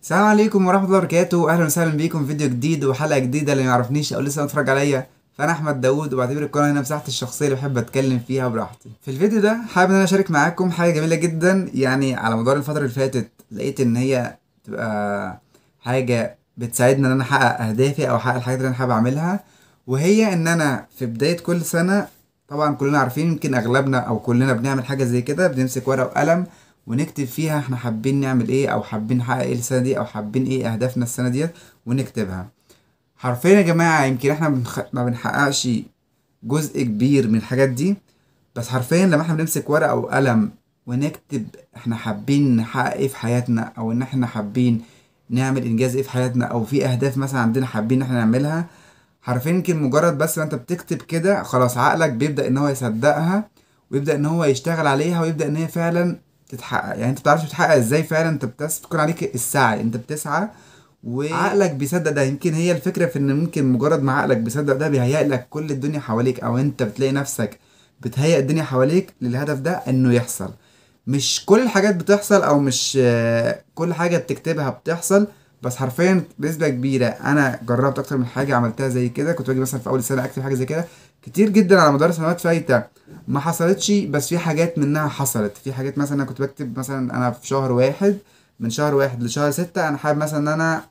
السلام عليكم ورحمة الله وبركاته، أهلا وسهلا بيكم في فيديو جديد وحلقة جديدة. اللي ما يعرفنيش أو لسه متفرج عليا، فأنا أحمد داوود، وبعتبر القناة هنا مساحتي الشخصية اللي بحب أتكلم فيها براحتي. في الفيديو ده حابب إن أنا أشارك معاكم حاجة جميلة جدا، يعني على مدار الفترة اللي فاتت لقيت إن هي تبقى حاجة بتساعدني إن أنا أحقق أهدافي أو أحقق الحاجات اللي أنا حابب أعملها. وهي إن أنا في بداية كل سنة، طبعا كلنا عارفين، يمكن أغلبنا أو كلنا بنعمل حاجة زي كده، بنمسك ورقة وقلم ونكتب فيها احنا حابين نعمل ايه او حابين نحقق ايه السنه دي او حابين ايه اهدافنا السنه ديت ونكتبها. حرفيا يا جماعه يمكن احنا ما بنحققش جزء كبير من الحاجات دي، بس حرفيا لما احنا بنمسك ورقه وقلم ونكتب احنا حابين نحقق ايه في حياتنا، او ان احنا حابين نعمل انجاز ايه في حياتنا، او في اهداف مثلا عندنا حابين ان احنا نعملها. حرفيا يمكن مجرد بس ما انت بتكتب كده خلاص عقلك بيبدأ ان هو يصدقها، ويبدأ ان هو يشتغل عليها، ويبدأ ان هي فعلا تتحقق. يعني انت بتعرفش تتحقق ازاي؟ فعلا انت بتكون عليك السعي، انت بتسعى وعقلك بيصدق ده. يمكن هي الفكرة في ان ممكن مجرد ما عقلك بيصدق ده بيهيئ لك كل الدنيا حواليك، او انت بتلاقي نفسك بتهيئ الدنيا حواليك للهدف ده انه يحصل. مش كل الحاجات بتحصل، او مش كل حاجة بتكتبها بتحصل، بس حرفيا بنسبة كبيرة انا جربت اكتر من حاجة عملتها زي كده. كنت باجي مثلا في اول سنة اكتب حاجة زي كده كتير جدا على مدار سنوات فايتة ما حصلتش، بس في حاجات منها حصلت. في حاجات مثلا انا كنت بكتب مثلا انا في شهر واحد، من شهر واحد لشهر ستة انا حابب مثلا ان انا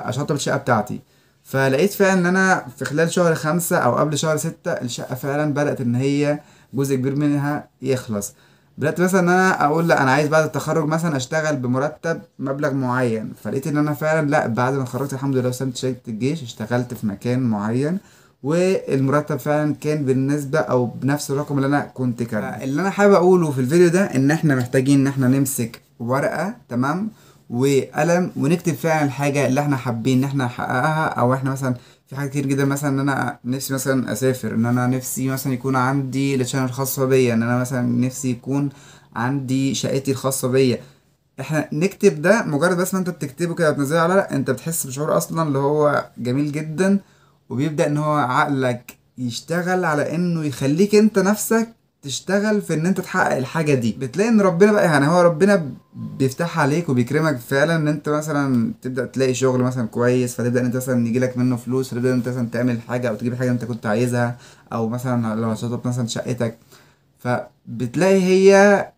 اشطب الشقة بتاعتي. فلقيت فعلا ان انا في خلال شهر خمسة او قبل شهر ستة الشقة فعلا بدأت ان هي جزء كبير منها يخلص. بدأت مثلا ان انا اقول لا انا عايز بعد التخرج مثلا اشتغل بمرتب مبلغ معين، فلقيت ان انا فعلا لا، بعد ما اتخرجت الحمد لله وسلمت شهادة الجيش اشتغلت في مكان معين، والمرتب فعلا كان بالنسبة او بنفس الرقم اللي انا كنت كاتبه. اللي انا حابب اقوله في الفيديو ده ان احنا محتاجين ان احنا نمسك ورقة، تمام، وقلم، ونكتب فعلا الحاجة اللي احنا حابين ان احنا نحققها. او احنا مثلا في حاجات كتير جدا، مثلا ان انا نفسي مثلا اسافر، ان انا نفسي مثلا يكون عندي الشانل الخاصة بيا، ان انا مثلا نفسي يكون عندي شقتي الخاصة بيا. احنا نكتب ده، مجرد بس ما انت بتكتبه كده وتنزله على ورق انت بتحس بشعور اصلا اللي هو جميل جدا، وبيبدأ ان هو عقلك يشتغل على انه يخليك انت نفسك تشتغل في ان انت تحقق الحاجة دي. بتلاقي ان ربنا بقى، يعني هو ربنا بيفتح عليك وبيكرمك فعلا ان انت مثلا تبدأ تلاقي شغل مثلا كويس، فتبدأ ان انت مثلا يجيلك منه فلوس، فتبدأ ان انت مثلا تعمل حاجة او تجيب حاجة انت كنت عايزها، او مثلا لو هتشطب مثلا شقتك. فبتلاقي هي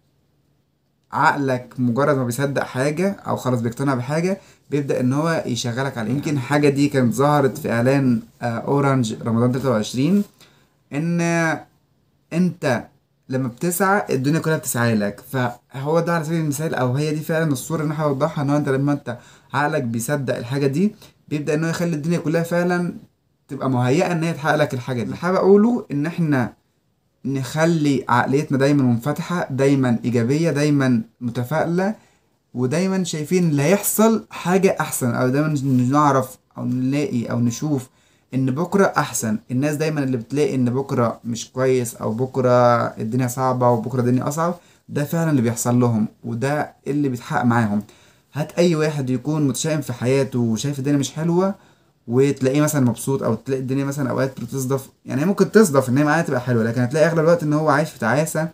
عقلك مجرد ما بيصدق حاجة او خلاص بيقتنع بحاجة بيبدأ ان هو يشغلك عليها. يمكن حاجة دي كانت ظهرت في اعلان اورنج رمضان 23، ان انت لما بتسعى الدنيا كلها بتسعى لك. فهو ده على سبيل المثال، او هي دي فعلا الصورة اللي انا حابب اوضحها، ان هو انت لما انت عقلك بيصدق الحاجة دي بيبدأ ان هو يخلي الدنيا كلها فعلا تبقى مهيئة ان هي تحقق لك الحاجة دي. اللي حابب اقوله ان احنا نخلي عقليتنا دايما منفتحة، دايما إيجابية، دايما متفائلة، ودايما شايفين اللي هيحصل حاجة أحسن، أو دايما نعرف أو نلاقي أو نشوف إن بكرة أحسن. الناس دايما اللي بتلاقي إن بكرة مش كويس، أو بكرة الدنيا صعبة وبكرة الدنيا أصعب، ده فعلا اللي بيحصل لهم وده اللي بيتحقق معاهم. هات أي واحد يكون متشائم في حياته وشايف الدنيا مش حلوة وتلاقيه مثلا مبسوط، او تلاقي الدنيا مثلا اوقات بتصدف، يعني هي ممكن تصدف ان هي معاها تبقى حلوه، لكن هتلاقي اغلب الوقت ان هو عايش في تعاسه.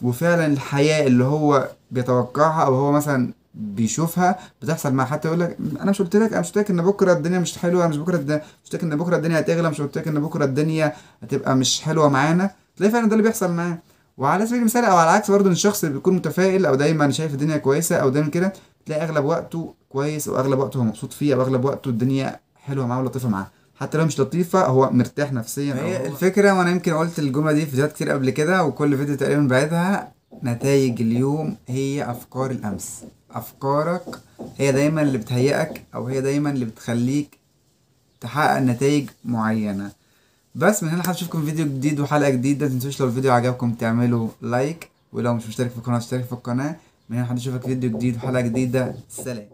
وفعلا الحياه اللي هو بيتوقعها او هو مثلا بيشوفها بتحصل معاه. حتى يقول لك انا مش قلت لك، انا مش قلت لك ان بكره الدنيا مش حلوه، مش بكره مش قلت لك ان بكره الدنيا هتغلى، مش قلت لك ان بكره الدنيا هتبقى مش حلوه معانا. تلاقي فعلا ده اللي بيحصل معاه. وعلى سبيل المثال او على العكس برضه، إن الشخص اللي بيكون متفائل او دايما شايف الدنيا كويسه او دايما كده، تلاقي اغلب وقته كويس، او اغلب وقته هو مبسوط فيه، او اغلب وقته الدنيا حلوه معاه ولطيفه معاه. حتى لو مش لطيفه هو مرتاح نفسيا. هي الفكره، وانا يمكن قلت الجمله دي في فيديوهات كتير قبل كده، وكل فيديو تقريبا بعدها: نتائج اليوم هي افكار الامس. افكارك هي دايما اللي بتهيئك، او هي دايما اللي بتخليك تحقق نتائج معينه. بس من هنا حابب اشوفكم في فيديو جديد وحلقه جديده. متنسوش لو الفيديو عجبكم تعملوا لايك، ولو مش مشترك في القناه اشترك في القناه. من هنا حابب اشوفك في فيديو جديد وحلقه جديده. سلام.